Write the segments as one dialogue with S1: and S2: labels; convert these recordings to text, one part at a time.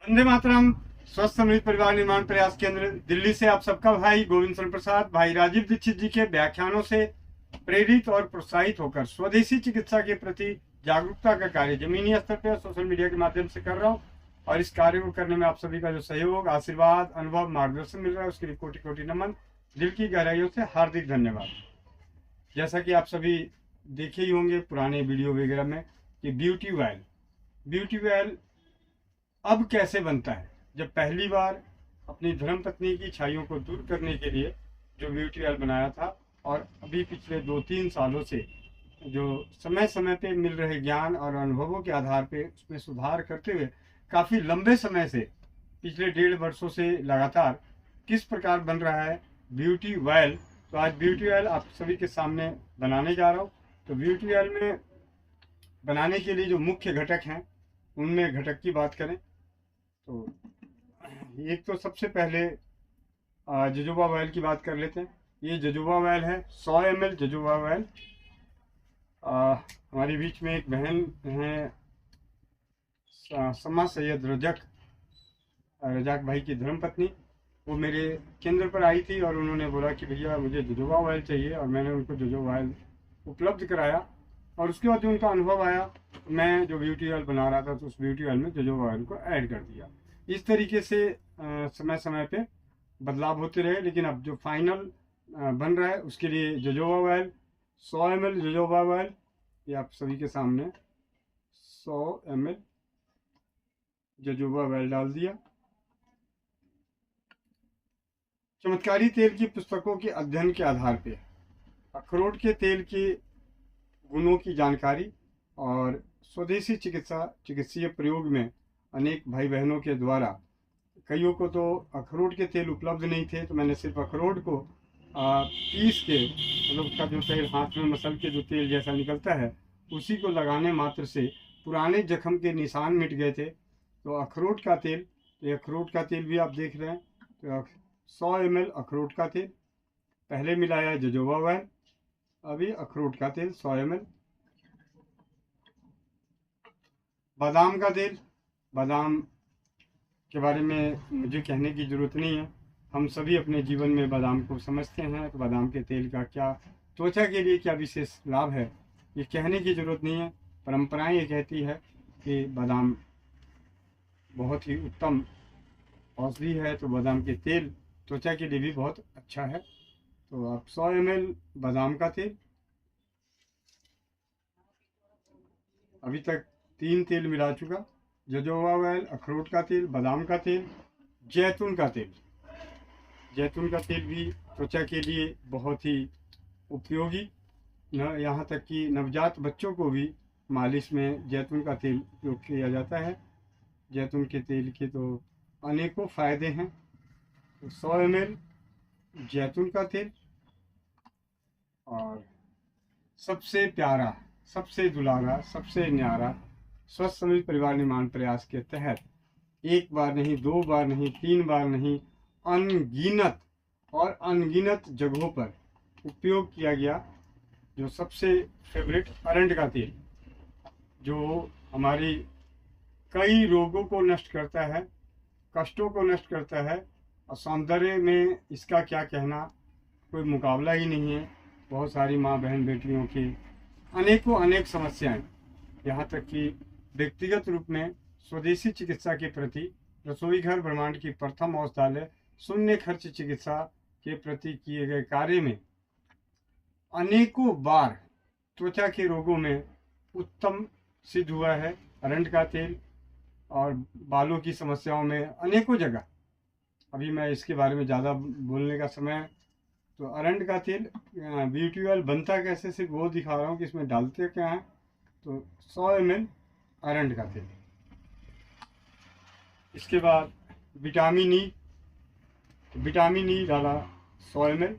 S1: वंदे मातरम। स्वस्थ समृद्ध परिवार निर्माण प्रयास केंद्र दिल्ली से आप सबका भाई गोविंद शरण प्रसाद भाई राजीव दीक्षित जी के व्याख्यानों से प्रेरित और प्रोत्साहित होकर स्वदेशी चिकित्सा के प्रति जागरूकता का कार्य जमीनी स्तर पर सोशल मीडिया के माध्यम से कर रहा हूँ। और इस कार्य को करने में आप सभी का जो सहयोग, आशीर्वाद, अनुभव, मार्गदर्शन मिल रहा है, उसके लिए कोटि कोटि नमन, दिल की गहराइयों से हार्दिक धन्यवाद। जैसा कि आप सभी देखे ही होंगे पुराने वीडियो वगैरह में कि ब्यूटी ऑयल अब कैसे बनता है। जब पहली बार अपनी धर्मपत्नी की छाइयों को दूर करने के लिए जो ब्यूटी ऑयल बनाया था, और अभी पिछले 2-3 सालों से जो समय समय पे मिल रहे ज्ञान और अनुभवों के आधार पे उसमें सुधार करते हुए काफ़ी लंबे समय से पिछले 1.5 वर्षों से लगातार किस प्रकार बन रहा है ब्यूटी ऑयल। तो आज ब्यूटी ऑयल आप सभी के सामने बनाने जा रहा हूँ। तो ब्यूटी ऑयल में बनाने के लिए जो मुख्य घटक हैं उनमें घटक की बात करें तो एक तो सबसे पहले जजोबा ऑयल की बात कर लेते हैं। ये जजोबा ऑयल है 100 ml जजोबा ऑयल। हमारे बीच में एक बहन हैं समा सैयद रजाक भाई की धर्मपत्नी, वो मेरे केंद्र पर आई थी और उन्होंने बोला कि भैया मुझे जजोबा ऑयल चाहिए, और मैंने उनको जजोबा ऑयल उपलब्ध कराया। और उसके बाद जो उनका अनुभव आया, मैं जो ब्यूटी ऑयल बना रहा था तो उस ब्यूटी ऑयल में जजोबा ऑयल को ऐड कर दिया। इस तरीके से समय समय पे बदलाव होते रहे, लेकिन अब जो फाइनल बन रहा है उसके लिए जजोबा ऑयल 100 ml जजोबा ऑयल, ये आप सभी के सामने 100 ml जजोबा ऑयल डाल दिया। चमत्कारी तेल की पुस्तकों के अध्ययन के आधार पर अखरोट के तेल के गुणों की जानकारी और स्वदेशी चिकित्सीय प्रयोग में अनेक भाई बहनों के द्वारा, कईयों को तो अखरोट के तेल उपलब्ध नहीं थे, तो मैंने सिर्फ अखरोट को पीस के, मतलब उसका जो तेल हाथ में मसल के जो तेल जैसा निकलता है उसी को लगाने मात्र से पुराने जख्म के निशान मिट गए थे। तो अखरोट का तेल, ये अखरोट का तेल भी आप देख रहे हैं। तो 100 ml अखरोट का तेल, पहले मिलाया जजोबा ऑयल, अभी अखरोट का तेल 100 ml। बादाम का तेल, बादाम के बारे में मुझे कहने की ज़रूरत नहीं है, हम सभी अपने जीवन में बादाम को समझते हैं। तो बादाम के तेल का क्या त्वचा के लिए क्या विशेष लाभ है, ये कहने की ज़रूरत नहीं है। परंपराएं ये कहती है कि बादाम बहुत ही उत्तम औषधि है, तो बादाम के तेल त्वचा के लिए भी बहुत अच्छा है। तो आप 100 ml बादाम का तेल, अभी तक 3 तेल मिला चुका, जजोबा ऑयल, अखरोट का तेल, बादाम का तेल, जैतून का तेल। जैतून का तेल भी त्वचा के लिए बहुत ही उपयोगी, यहाँ तक कि नवजात बच्चों को भी मालिश में जैतून का तेल उपयोग किया जाता है। जैतून के तेल के तो अनेकों फ़ायदे हैं। तो 100 ml जैतून का तेल, और सबसे प्यारा, सबसे दुलारा, सबसे न्यारा स्वस्थ समृद्ध परिवार निर्माण प्रयास के तहत एक बार नहीं, 2 बार नहीं, 3 बार नहीं, अनगिनत और अनगिनत जगहों पर उपयोग किया गया जो सबसे फेवरेट अरंड का तेल, जो हमारी कई रोगों को नष्ट करता है, कष्टों को नष्ट करता है, और सौंदर्य में इसका क्या कहना, कोई मुकाबला ही नहीं है। बहुत सारी माँ बहन बेटियों की अनेक समस्याएं, यहाँ तक कि व्यक्तिगत रूप में स्वदेशी चिकित्सा के प्रति रसोई घर ब्रह्मांड की प्रथम औषधालय शून्य खर्च चिकित्सा के प्रति किए गए कार्य में अनेकों बार त्वचा के रोगों में उत्तम सिद्ध हुआ है अरंड का तेल, और बालों की समस्याओं में अनेकों जगह। अभी मैं इसके बारे में ज़्यादा बोलने का समय, तो अरंड का तेल ब्यूटी ऑयल बनता कैसे सिर्फ वो दिखा रहा हूँ कि इसमें डालते क्या हैं। तो 100 ml अरंड का तेल। इसके बाद विटामिन ई डाला 100 ml।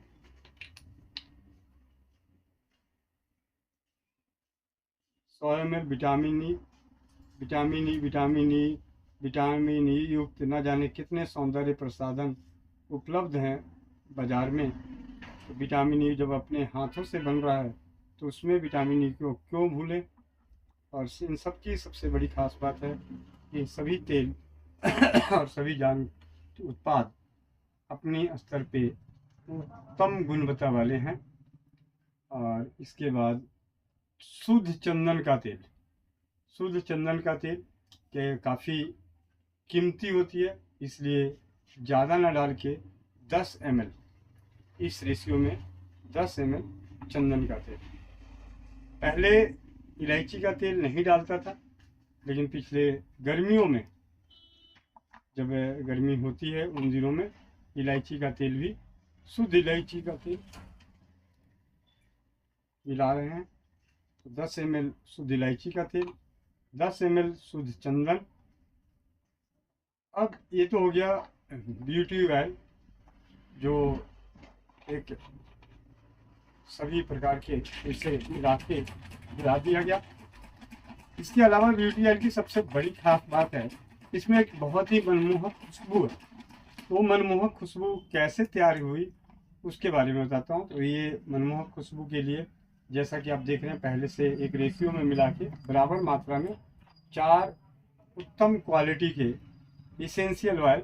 S1: विटामिन ई युक्त न जाने कितने सौंदर्य प्रसाधन उपलब्ध हैं बाज़ार में। तो विटामिन ई जब अपने हाथों से बन रहा है तो उसमें विटामिन ई को क्यों भूलें। और इन सब की सबसे बड़ी खास बात है कि सभी तेल और सभी जान उत्पाद अपनी स्तर पे उत्तम गुणवत्ता वाले हैं। और इसके बाद शुद्ध चंदन का तेल। शुद्ध चंदन का तेल के काफ़ी कीमती होती है, इसलिए ज़्यादा ना डाल के 10 ml, इस रेशियो में 10 ml चंदन का तेल। पहले इलायची का तेल नहीं डालता था, लेकिन पिछले गर्मियों में, जब गर्मी होती है उन दिनों में इलायची का तेल भी, शुद्ध इलायची का तेल मिला रहे हैं। तो 10 ml शुद्ध इलायची का तेल, 10 ml शुद्ध चंदन। अब ये तो हो गया ब्यूटी ऑयल, जो एक सभी प्रकार के इसे मिला के गिरा दिया गया। इसके अलावा ब्यूटी ऑयल की सबसे बड़ी खास बात है, इसमें एक बहुत ही मनमोहक खुशबू है। तो मनमोहक खुशबू कैसे तैयार हुई उसके बारे में बताता हूँ। तो ये मनमोहक खुशबू के लिए, जैसा कि आप देख रहे हैं, पहले से एक रेशियो में मिला के बराबर मात्रा में 4 उत्तम क्वालिटी के इसेंशियल ऑयल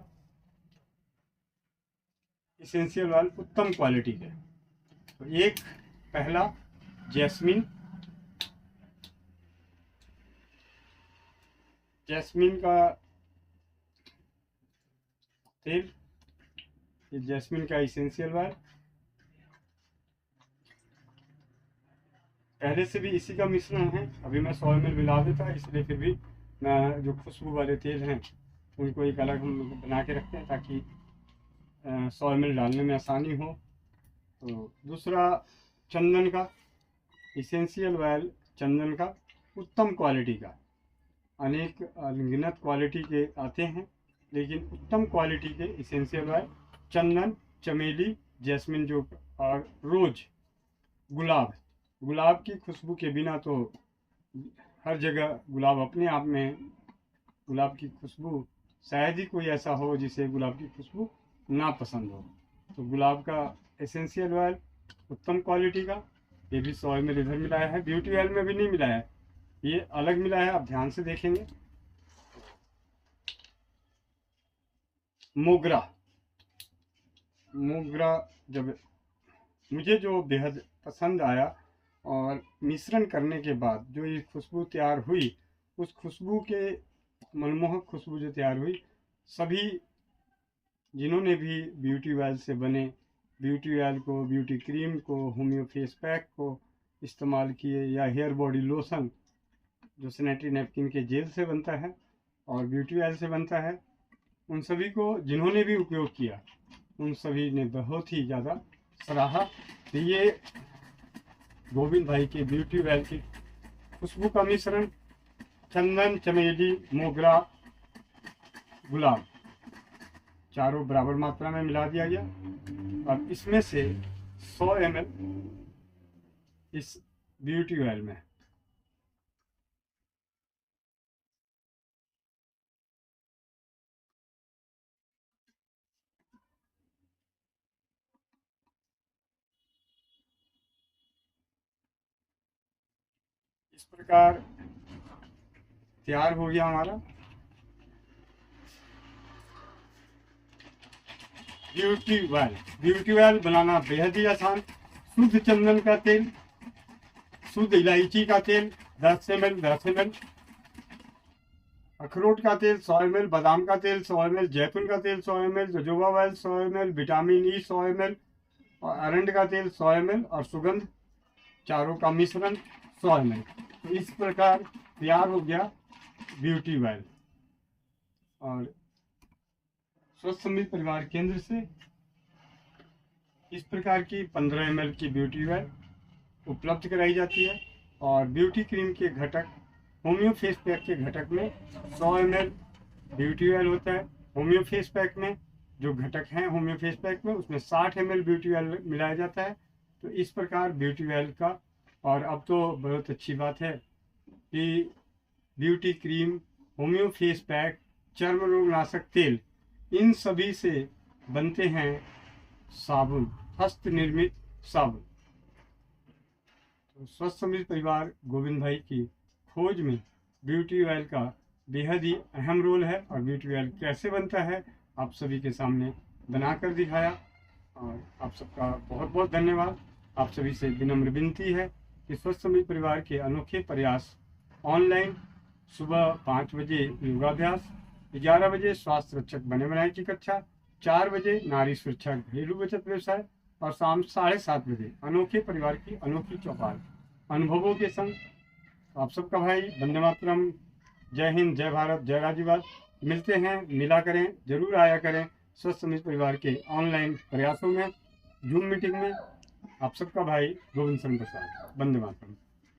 S1: उत्तम क्वालिटी के। तो एक पहला जैस्मिन का तेल, ये जैस्मिन का इसेंशियल ऑयल पहले से भी इसी का मिश्रण है। अभी मैं 100 ml मिला देता, इसलिए फिर भी मैं जो खुशबू वाले तेल हैं उनको एक अलग हम बना के रखते हैं, ताकि 100 ml डालने में आसानी हो। तो दूसरा चंदन का इसेंशियल ऑयल, चंदन का उत्तम क्वालिटी का। अनेक अनगिनत क्वालिटी के आते हैं, लेकिन उत्तम क्वालिटी के इसेंशियल ऑयल चंदन, चमेली, जैस्मिन जो, और रोज, गुलाब की खुशबू के बिना तो हर जगह गुलाब अपने आप में, गुलाब की खुशबू शायद ही कोई ऐसा हो जिसे गुलाब की खुशबू ना पसंद हो। तो गुलाब का एसेंशियल ऑयल उत्तम क्वालिटी का, ये भी 100 ml इधर मिलाया है। ब्यूटी ऑयल में भी नहीं मिलाया है, ये अलग मिला है, आप ध्यान से देखेंगे। मोगरा जब मुझे जो बेहद पसंद आया, और मिश्रण करने के बाद जो ये खुशबू तैयार हुई, उस खुशबू के, मनमोहक खुशबू जो तैयार हुई, सभी जिन्होंने भी ब्यूटी ऑयल से बने, ब्यूटी ऑयल को, ब्यूटी क्रीम को, होम्यो फेस पैक को इस्तेमाल किए, या हेयर बॉडी लोशन जो सैनिटरी नैपकिन के जेल से बनता है और ब्यूटी ऑयल से बनता है, उन सभी को जिन्होंने भी उपयोग किया, उन सभी ने बहुत ही ज़्यादा सराहा। तो ये गोविंद भाई के ब्यूटी ऑयल की खुशबू का मिश्रण, चंदन, चमेली, मोगरा, गुलाब, चारों बराबर मात्रा में मिला दिया गया। अब इसमें से 100 ml इस ब्यूटी ऑयल में, इस प्रकार तैयार हो गया हमारा ब्यूटी ऑयल। ब्यूटी ऑयल बनाना बेहद ही आसान। शुद्ध चंदन का तेल, शुद्ध इलायची का तेल 10 ml, अखरोट का तेल 100 ml, बादाम का तेल 100 ml, जैतून का तेल 100 ml, jojoba oil 100 ml, vitamin E 100 ml, और अरंड का तेल 100 ml, और सुगंध, चारों का मिश्रण 100 ml। तो इस प्रकार तैयार हो गया ब्यूटी ऑयल। और स्वस्थ समृद्ध परिवार केंद्र से इस प्रकार की 15 ml की ब्यूटी ऑयल उपलब्ध कराई जाती है। और ब्यूटी क्रीम के घटक, होम्यो फेस पैक के घटक में 100 ml ब्यूटी ऑयल होता है। होम्यो फेस पैक में जो घटक हैं, होम्यो फेस पैक में, उसमें 60 ml ब्यूटी ऑयल मिलाया जाता है। तो इस प्रकार ब्यूटी ऑयल का, और अब तो बहुत अच्छी बात है कि beauty cream, homeo face pack, चर्म रोग नाशक तेल, इन सभी से बनते हैं साबुन, हस्त निर्मित साबुन। तो स्वस्थ समृद्ध परिवार गोविंद भाई की खोज में ब्यूटी ऑयल का बेहद ही अहम रोल है और B12 कैसे बनता है आप सभी के सामने बनाकर दिखाया। और आप सबका बहुत बहुत धन्यवाद। आप सभी से विनम्र विनती है कि स्वस्थ समृद्ध परिवार के अनोखे प्रयास ऑनलाइन सुबह 5 बजे योगाभ्यास, 11 बजे स्वास्थ्य रक्षक बने बनाए की कक्षा, 4 बजे नारी सुरक्षा घरेलू बचत व्यवसाय और शाम 7:30 बजे अनोखे परिवार की अनोखी चौपाल अनुभवों के संग। आप सबका भाई वंदे मातरम। जय हिंद, जय भारत, जय राज्यवाद। मिलते हैं, मिला करें, जरूर आया करें स्वस्थ समृद्ध परिवार के ऑनलाइन प्रयासों में, जूम मीटिंग में। आप सबका भाई गोविंद शरण प्रसाद। वंदे मातरम।